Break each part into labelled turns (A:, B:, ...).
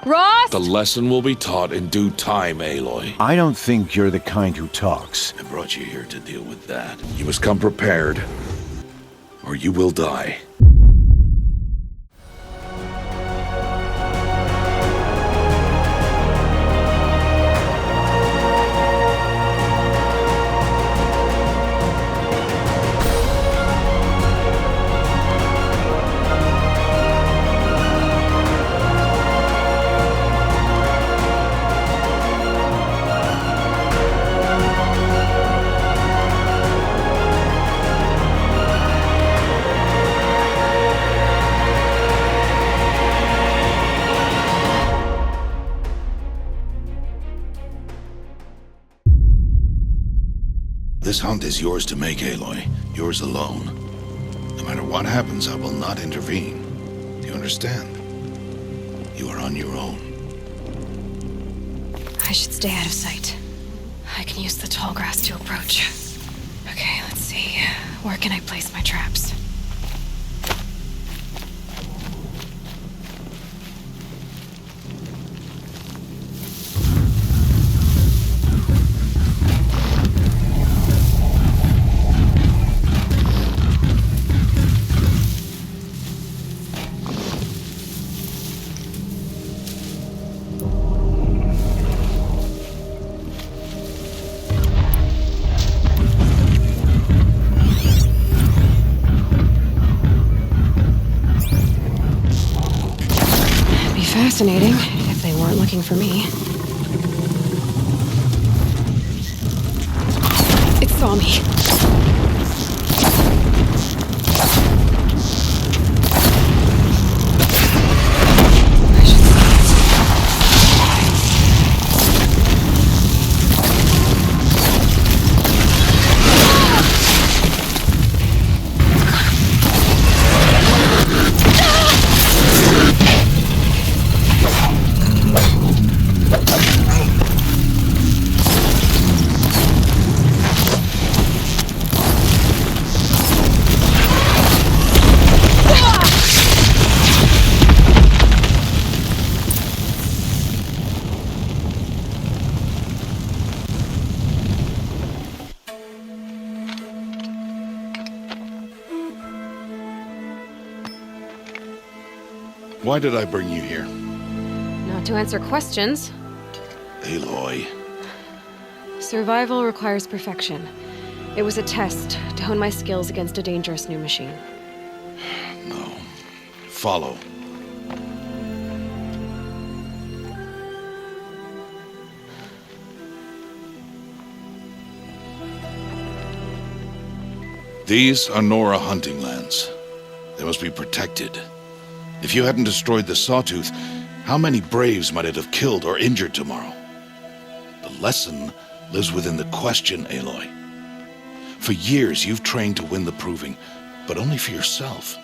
A: Rost!
B: The lesson will be taught in due time, Aloy.
C: I don't think you're the kind who talks.
B: I brought you here to deal with that. You must come prepared, or you will die. This hunt is yours to make, Aloy. Yours alone. No matter what happens, I will not intervene. Do you understand? You are on your own.
A: I should stay out of sight. I can use the tall grass to approach. Okay, let's see. Where can I place my traps? Fascinating, if they weren't looking for me. It saw me.
B: Why did I bring you here?
A: Not to answer questions.
B: Aloy.
A: Survival requires perfection. It was a test to hone my skills against a dangerous new machine.
B: No. Follow. These are Nora hunting lands. They must be protected. If you hadn't destroyed the Sawtooth, how many Braves might it have killed or injured tomorrow? The lesson lives within the question, Aloy. For years, you've trained to win the proving, but only for yourself.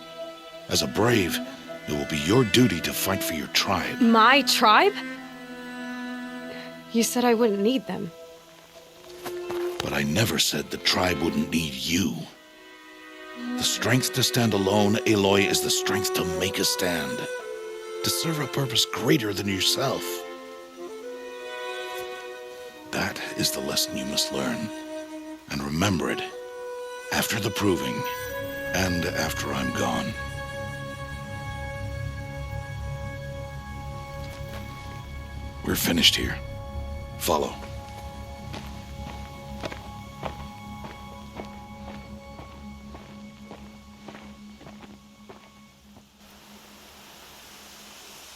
B: As a Brave, it will be your duty to fight for your tribe.
A: My tribe? You said I wouldn't need them.
B: But I never said the tribe wouldn't need you. The strength to stand alone, Aloy, is the strength to make a stand. To serve a purpose greater than yourself. That is the lesson you must learn. And remember it. After the proving. And after I'm gone. We're finished here. Follow.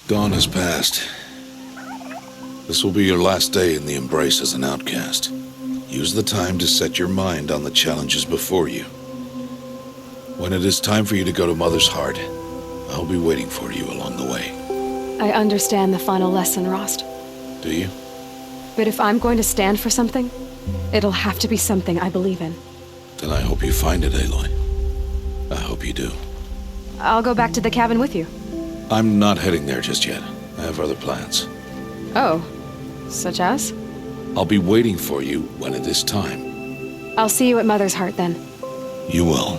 B: Dawn has passed. This will be your last day in the Embrace as an outcast. Use the time to set your mind on the challenges before you. When it is time for you to go to Mother's Heart, I'll be waiting for you along the way.
A: I understand the final lesson, Rost.
B: Do you?
A: But if I'm going to stand for something, it'll have to be something I believe in.
B: Then I hope you find it, Aloy. I hope you do.
A: I'll go back to the cabin with you.
B: I'm not heading there just yet. I have other plans.
A: Oh, such as?
B: I'll be waiting for you when it is time.
A: I'll see you at Mother's Heart then.
B: You will.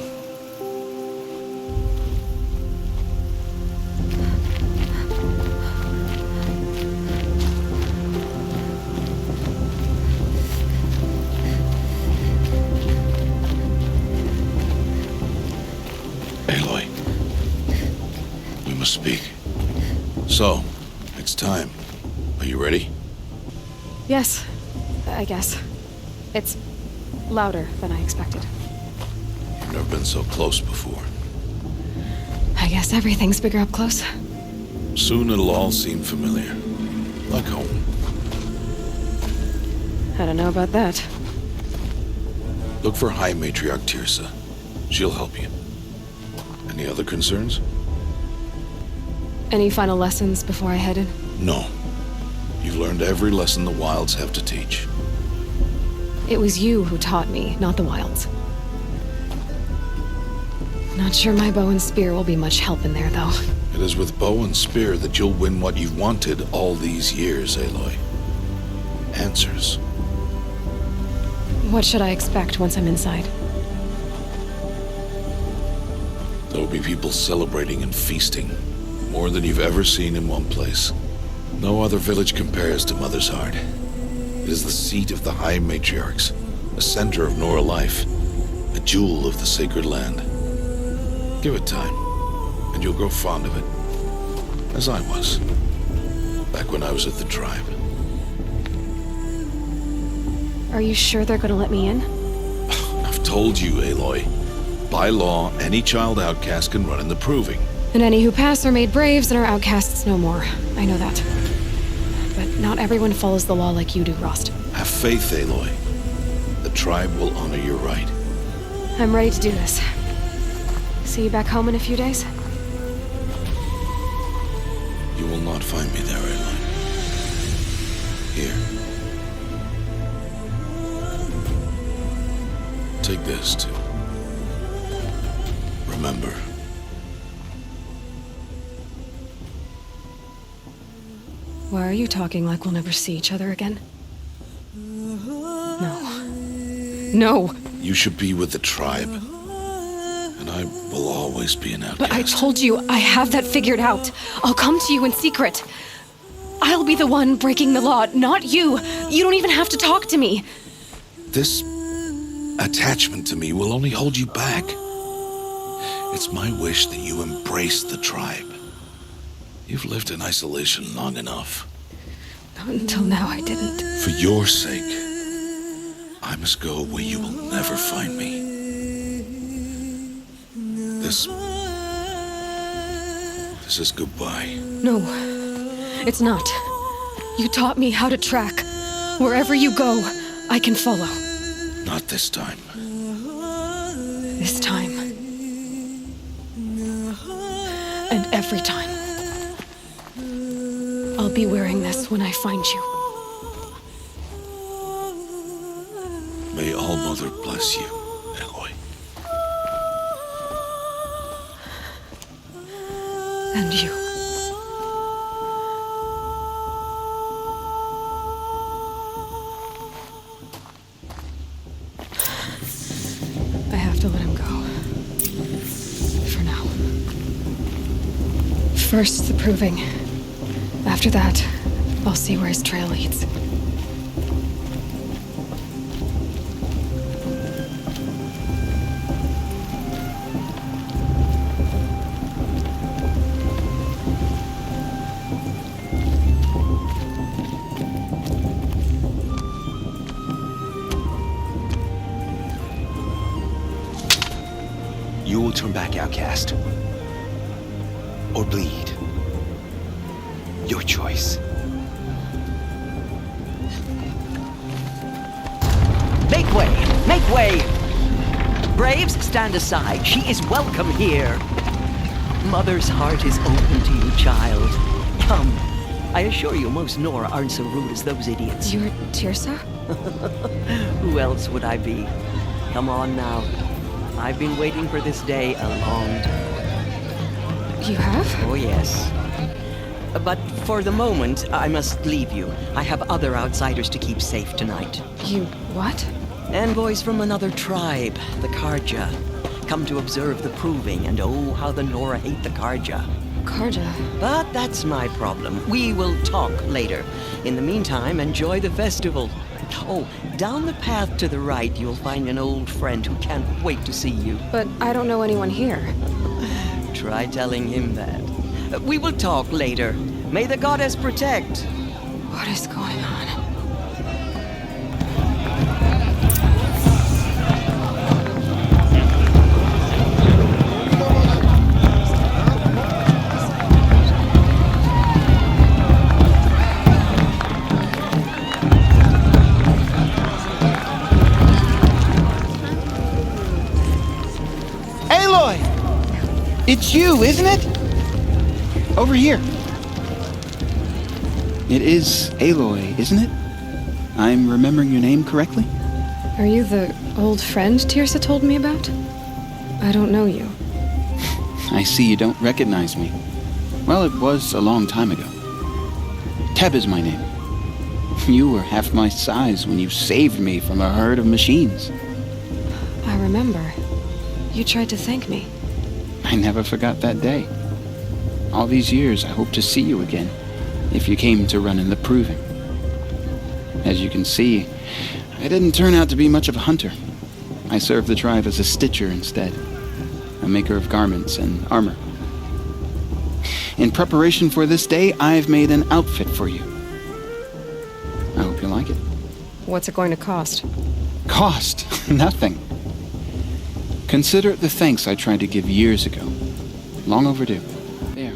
B: So, it's time. Are you ready?
A: Yes, I guess. It's louder than I expected.
B: You've never been so close before.
A: I guess everything's bigger up close.
B: Soon it'll all seem familiar. Like home.
A: I don't know about that.
B: Look for High Matriarch Tirsa. She'll help you. Any other concerns?
A: Any final lessons before I head in?
B: No. You've learned every lesson the Wilds have to teach.
A: It was you who taught me, not the Wilds. Not sure my bow and spear will be much help in there, though.
B: It is with bow and spear that you'll win what you've wanted all these years, Aloy. Answers.
A: What should I expect once I'm inside?
B: There will be people celebrating and feasting. More than you've ever seen in one place. No other village compares to Mother's Heart. It is the seat of the High Matriarchs, a center of Nora life, a jewel of the sacred land. Give it time, and you'll grow fond of it. As I was, back when I was at the tribe.
A: Are you sure they're gonna let me in?
B: I've told you, Aloy. By law, any child outcast can run in the proving.
A: And any who pass are made braves and are outcasts no more. I know that. But not everyone follows the law like you do, Rost.
B: Have faith, Aloy. The tribe will honor your right.
A: I'm ready to do this. See you back home in a few days?
B: You will not find me there, Aloy. Here. Take this, too. Remember.
A: Why are you talking like we'll never see each other again? No. No!
B: You should be with the tribe. And I will always be an outcast.
A: But I told you, I have that figured out. I'll come to you in secret. I'll be the one breaking the law, not you. You don't even have to talk to me.
B: This attachment to me will only hold you back. It's my wish that you embrace the tribe. You've lived in isolation long enough.
A: Not until now, I didn't.
B: For your sake, I must go where you will never find me. This is goodbye.
A: No, it's not. You taught me how to track. Wherever you go, I can follow.
B: Not this time.
A: This time. And every time. I'll be wearing this when I find you.
B: May All Mother bless you, Aloy.
A: And you. I have to let him go. For now. First, the proving. After that, I'll see where his trail leads.
C: You will turn back, outcast. Or bleed. Your choice.
D: Make way! Make way! Braves, stand aside. She is welcome here. Mother's heart is open to you, child. Come. I assure you, most Nora aren't so rude as those idiots.
A: You're Tirsa?
D: Who else would I be? Come on now. I've been waiting for this day a long time.
A: You have?
D: Oh, yes. But for the moment, I must leave you. I have other outsiders to keep safe tonight.
A: You what?
D: Envoys from another tribe, the Carja. Come to observe the proving, and oh, how the Nora hate the Carja.
A: Carja.
D: But that's my problem. We will talk later. In the meantime, enjoy the festival. Oh, down the path to the right, you'll find an old friend who can't wait to see you.
A: But I don't know anyone here.
D: Try telling him that. We will talk later. May the goddess protect.
A: What is going on?
E: Aloy! It's you, isn't it? Over here. It is Aloy, isn't it? I'm remembering your name correctly?
A: Are you the old friend Tirsa told me about? I don't know you.
E: I see you don't recognize me. Well, it was a long time ago. Teb is my name. You were half my size when you saved me from a herd of machines.
A: I remember. You tried to thank me.
E: I never forgot that day. All these years, I hope to see you again, if you came to run in the Proving. As you can see, I didn't turn out to be much of a hunter. I served the tribe as a stitcher instead, a maker of garments and armor. In preparation for this day, I've made an outfit for you. I hope you like it.
A: What's it going to cost?
E: Cost? Nothing. Consider it the thanks I tried to give years ago. Long overdue. There.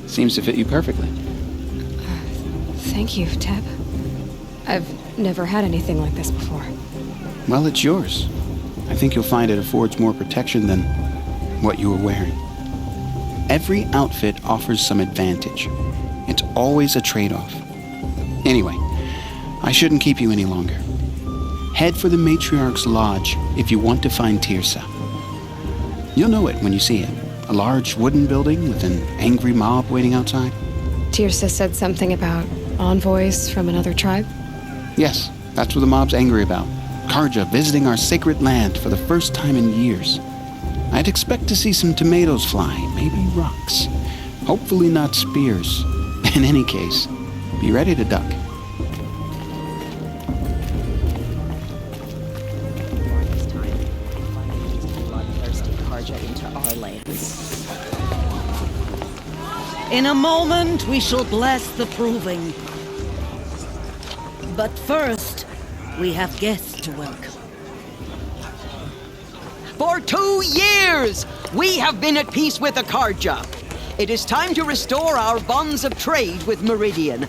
E: Seems to fit you perfectly.
A: Thank you, Teb. I've never had anything like this before.
E: Well, it's yours. I think you'll find it affords more protection than what you were wearing. Every outfit offers some advantage. It's always a trade-off. Anyway, I shouldn't keep you any longer. Head for the Matriarch's Lodge if you want to find Tirsa. You'll know it when you see it. A large wooden building with an angry mob waiting outside.
A: Tirsa said something about envoys from another tribe?
E: Yes, that's what the mob's angry about. Carja visiting our sacred land for the first time in years. I'd expect to see some tomatoes fly, maybe rocks. Hopefully not spears. In any case, be ready to duck.
F: In a moment, we shall bless the Proving. But first, we have guests to welcome.
D: For 2 years, we have been at peace with the Carja. It is time to restore our bonds of trade with Meridian.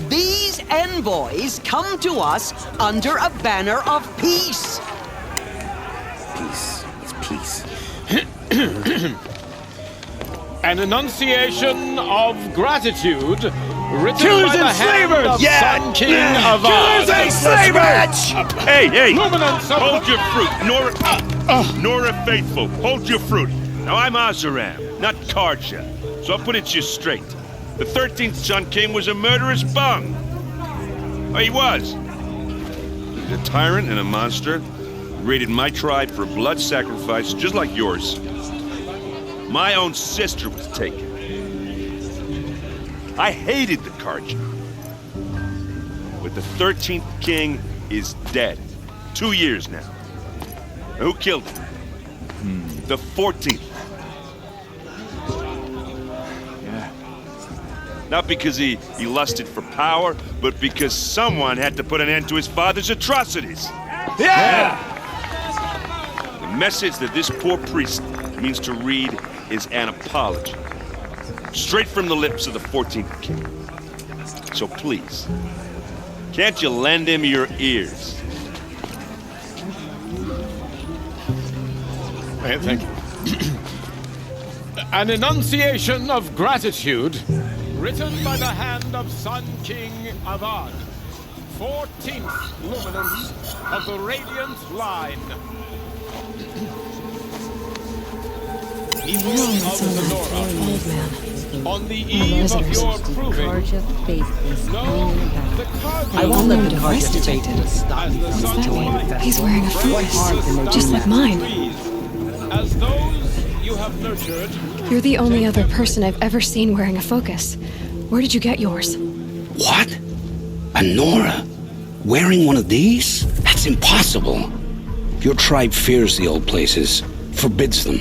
D: These envoys come to us under a banner of peace.
C: Peace. It's peace.
G: An enunciation of gratitude written
C: Killers
G: by the
C: and
G: hand
C: slavers!
G: of
C: Yeah!
G: Sun King of Ard.
C: Killers and slavers!
H: Hey!
G: Luminance of
H: Hold
G: the-
H: your fruit, Nora Faithful, hold your fruit. Now I'm Azaram, not Carja, so I'll put it just straight. The 13th Sun King was a murderous bung. Oh, he was. He's a tyrant and a monster. Raided my tribe for blood sacrifice, just like yours. My own sister was taken. I hated the Carja. But the 13th king is dead. 2 years now. Who killed him? The 14th.
C: Yeah.
H: Not because he lusted for power, but because someone had to put an end to his father's atrocities.
C: Yeah!
H: The message that this poor priest means to read is an apology. Straight from the lips of the 14th king. So please, can't you lend him your ears?
G: Thank you. An enunciation of gratitude written by the hand of Sun King of Ard, 14th luminance of the Radiant Line. People of the Nora, on the eve of your proving,
I: Carja faithless
G: no, the
D: I
G: Carja
D: won't let the
A: to
D: Carja
A: rest
D: debate it stop me
G: What's
D: from
A: That
D: enjoying the
A: way,
D: festival.
A: he's wearing a focus, just like mine.
G: as those you have nurtured.
A: You're the only other person I've ever seen wearing a focus. Where did you get yours?
J: What? A Nora? Wearing one of these? That's impossible. Your tribe fears the old places, forbids them.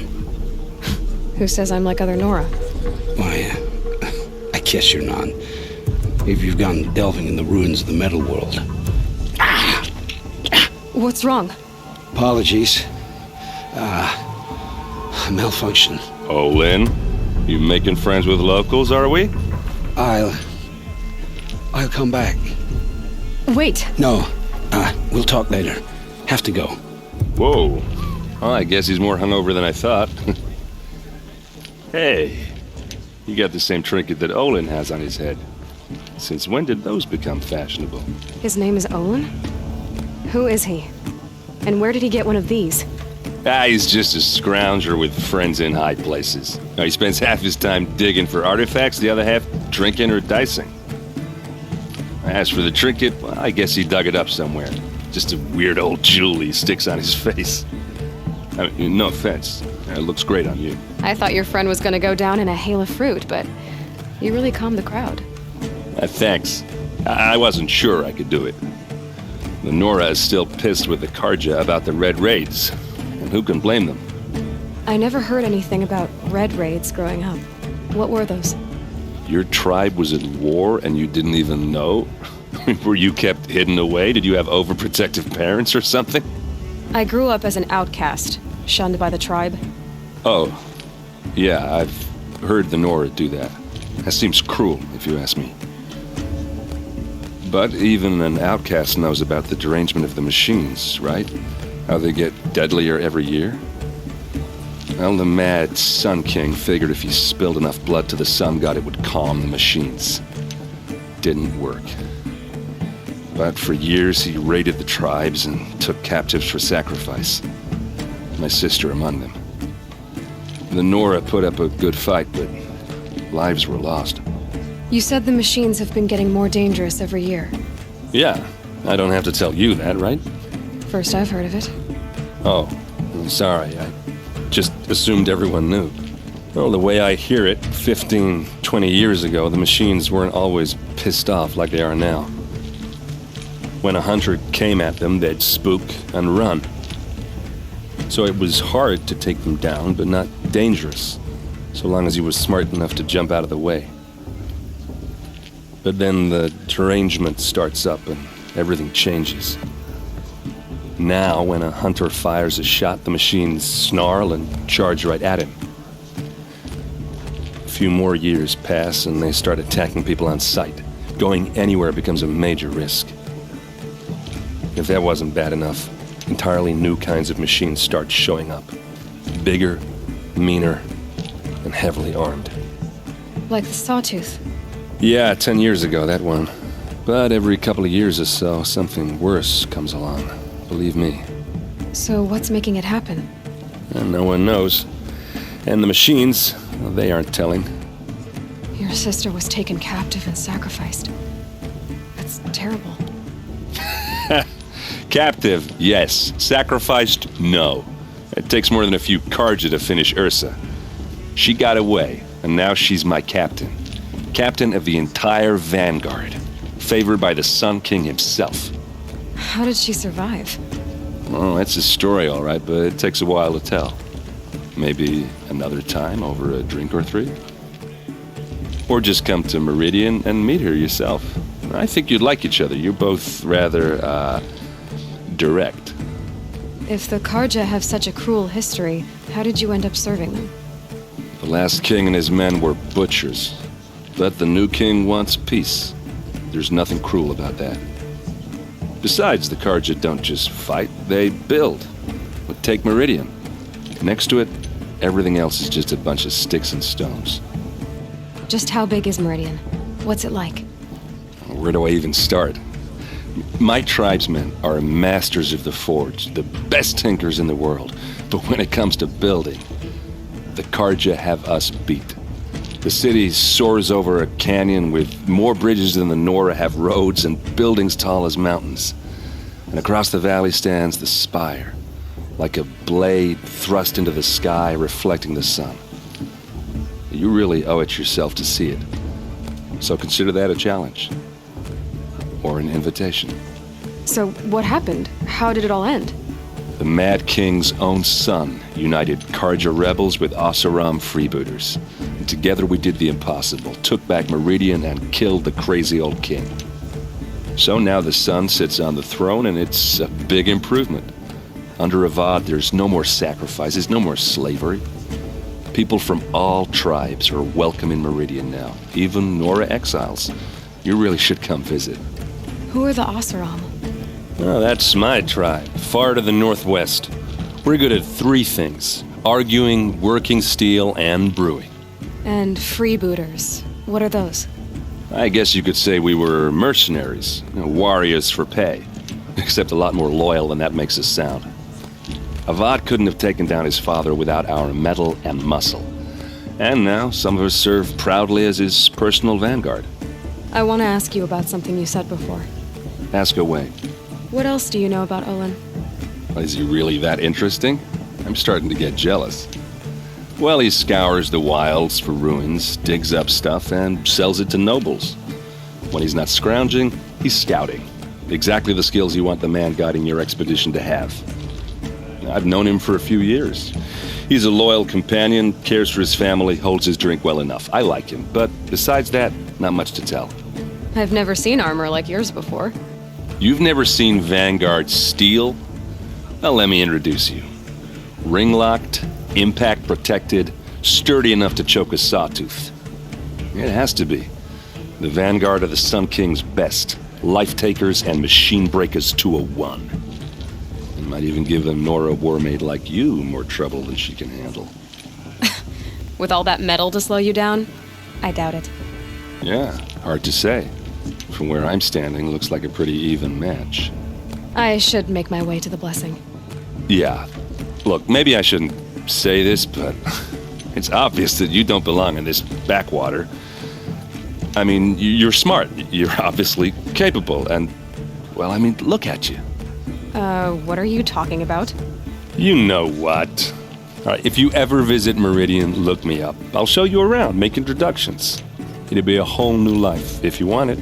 A: Who says I'm like other Nora?
J: Why, I guess you're not. If you've gone delving in the ruins of the metal world.
A: What's wrong?
J: Apologies. Malfunction.
H: Olin, you making friends with locals, are we?
J: I'll come back.
A: Wait.
J: No, we'll talk later. Have to go.
H: Whoa. Well, I guess he's more hungover than I thought. Hey, you got the same trinket that Olin has on his head. Since when did those become fashionable?
A: His name is Olin? Who is he? And where did he get one of these?
H: He's just a scrounger with friends in high places. Now, he spends half his time digging for artifacts, the other half drinking or dicing. As for the trinket, well, I guess he dug it up somewhere. Just a weird old jewel he sticks on his face. I mean, no offense. It looks great on you.
A: I thought your friend was gonna go down in a hail of fruit, but you really calmed the crowd.
H: Thanks. I wasn't sure I could do it. The Nora is still pissed with the Carja about the Red Raids. And who can blame them?
A: I never heard anything about red raids growing up. What were those?
H: Your tribe was at war and you didn't even know? Were you kept hidden away? Did you have overprotective parents or something?
A: I grew up as an outcast, shunned by the tribe.
H: Oh, yeah, I've heard the Nora do that. That seems cruel, if you ask me. But even an outcast knows about the derangement of the machines, right? How they get deadlier every year? Well, the mad Sun King figured if he spilled enough blood to the Sun God, it would calm the machines. Didn't work. But for years, he raided the tribes and took captives for sacrifice. My sister among them. The Nora put up a good fight, but lives were lost.
A: You said the machines have been getting more dangerous every year.
H: Yeah, I don't have to tell you that, right?
A: First I've heard of it.
H: Oh, I'm sorry. I just assumed everyone knew. Well, the way I hear it, 15, 20 years ago, the machines weren't always pissed off like they are now. When a hunter came at them, they'd spook and run. So it was hard to take them down, but not dangerous, so long as he was smart enough to jump out of the way. But then the derangement starts up and everything changes. Now, when a hunter fires a shot, the machines snarl and charge right at him. A few more years pass and they start attacking people on sight. Going anywhere becomes a major risk. If that wasn't bad enough, entirely new kinds of machines start showing up. Bigger, meaner, and heavily armed.
A: Like the Sawtooth.
H: Yeah, 10 years ago, that one. But every couple of years or so, something worse comes along. Believe me.
A: So what's making it happen?
H: And no one knows. And the machines, well, they aren't telling.
A: Your sister was taken captive and sacrificed. That's terrible.
H: Captive, yes. Sacrificed, no. It takes more than a few Carja to finish Ursa. She got away, and now she's my captain. Captain of the entire Vanguard. Favored by the Sun King himself.
A: How did she survive?
H: Oh, that's a story, all right, but it takes a while to tell. Maybe another time over a drink or three? Or just come to Meridian and meet her yourself. I think you'd like each other. You're both rather, direct.
A: If the Carja have such a cruel history, how did you end up serving them?
H: The last king and his men were butchers. But the new king wants peace. There's nothing cruel about that. Besides, the Carja don't just fight, they build. But take Meridian. Next to it, everything else is just a bunch of sticks and stones.
A: Just how big is Meridian? What's it like?
H: Where do I even start? My tribesmen are masters of the forge, the best tinkers in the world. But when it comes to building, the Carja have us beat. The city soars over a canyon with more bridges than the Nora have roads and buildings tall as mountains. And across the valley stands the spire, like a blade thrust into the sky reflecting the sun. You really owe it yourself to see it. So consider that a challenge. Or an invitation.
A: So what happened? How did it all end?
H: The Mad King's own son united Carja rebels with Oseram freebooters and
I: together we did the impossible, took back Meridian and killed the crazy old king. So now the son sits on the throne, and it's a big improvement. Under Avad, there's no more sacrifices, no more slavery. People from all tribes are welcome in Meridian now, even Nora exiles. You really should come visit.
A: Who are the Oseram?
I: Oh, that's my tribe, far to the northwest. We're good at 3 things: arguing, working steel, and brewing.
A: And freebooters. What are those?
I: I guess you could say we were mercenaries, warriors for pay, except a lot more loyal than that makes us sound. Avad couldn't have taken down his father without our metal and muscle. And now some of us serve proudly as his personal vanguard.
A: I want to ask you about something you said before.
I: Ask away.
A: What else do you know about Olin?
I: Is he really that interesting? I'm starting to get jealous. Well, he scours the wilds for ruins, digs up stuff, and sells it to nobles. When he's not scrounging, he's scouting. Exactly the skills you want the man guiding your expedition to have. I've known him for a few years. He's a loyal companion, cares for his family, holds his drink well enough. I like him, but besides that, not much to tell.
A: I've never seen armor like yours before.
I: You've never seen Vanguard steel? Well, let me introduce you. Ring-locked, impact-protected, sturdy enough to choke a Sawtooth. It has to be. The Vanguard of the Sun King's best. Life-takers and machine-breakers to a 1. It might even give a Nora warmaid like you more trouble than she can handle.
A: With all that metal to slow you down? I doubt it.
I: Yeah, hard to say. From where I'm standing, looks like a pretty even match.
A: I should make my way to the blessing.
I: Yeah. Look, maybe I shouldn't say this, but it's obvious that you don't belong in this backwater. I mean, you're smart. You're obviously capable, and, well, I mean, look at you.
A: What are you talking about?
I: You know what. All right, if you ever visit Meridian, look me up. I'll show you around, make introductions. It'll be a whole new life, if you want it.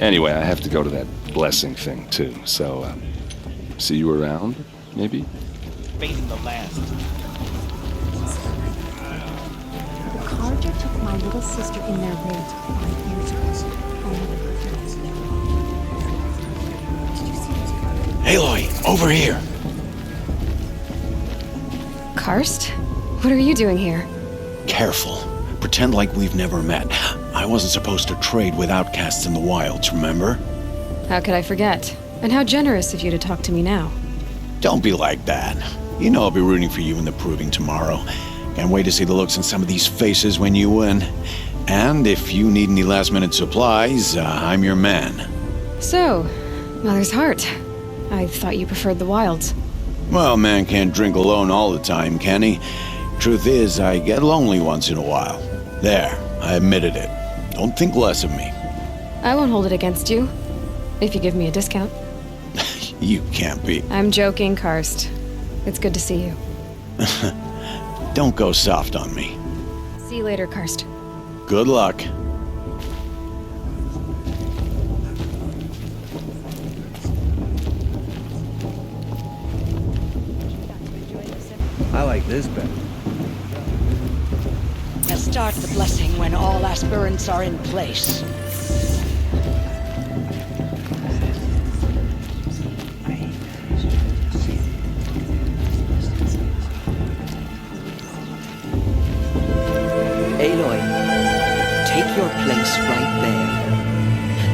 I: Anyway, I have to go to that blessing thing, too, so, see you around, maybe?
C: Fading the last.
K: Carja took my little sister in their raid 5 years ago.
J: Aloy, over here.
A: Karst? What are you doing here?
J: Careful. Pretend like we've never met. I wasn't supposed to trade with outcasts in the wilds, remember?
A: How could I forget? And how generous of you to talk to me now.
J: Don't be like that. You know I'll be rooting for you in the proving tomorrow. Can't wait to see the looks on some of these faces when you win. And if you need any last-minute supplies, I'm your man.
A: So, Mother's Heart. I thought you preferred the wilds.
J: Well, man can't drink alone all the time, can he? Truth is, I get lonely once in a while. There, I admitted it. Don't think less of me.
A: I won't hold it against you, if you give me a discount.
J: You can't be.
A: I'm joking, Karst. It's good to see you.
J: Don't go soft on me.
A: See you later, Karst.
J: Good luck.
C: I like this better.
F: Now start the blessing when all aspirants are in place.
D: Aloy, take your place right there.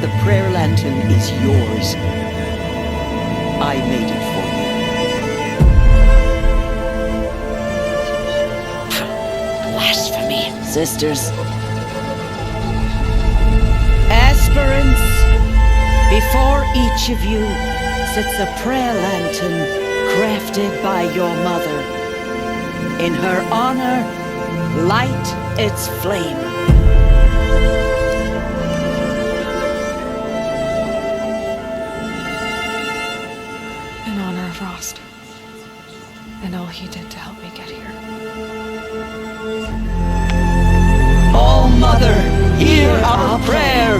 D: The prayer lantern is yours. I made it for you.
F: Blasphemy. Sisters. Aspirants, before each of you sits a prayer lantern crafted by your mother. In her honor, light its flame.
A: In honor of Rost. And all he did to help me get here.
D: All Mother, hear our prayer.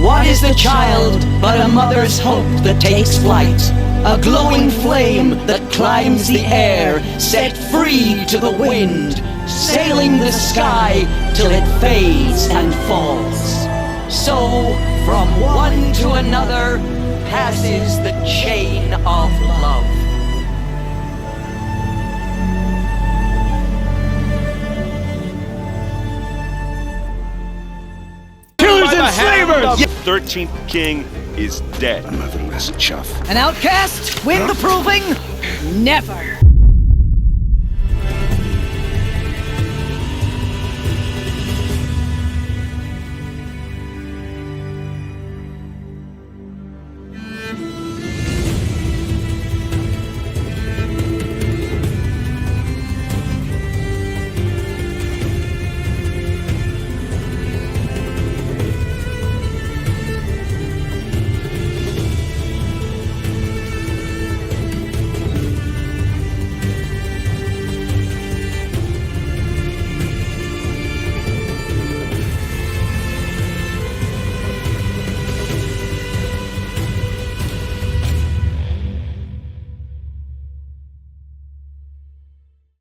D: What is the child but a mother's hope that takes flight? A glowing flame that climbs the air, set free to the wind. sailing the sky till it fades and falls. So, from one to another passes the chain of love.
H: Killers and slavers! The 13th king is dead.
B: Motherless chuff.
F: An outcast? Win the proving? Never.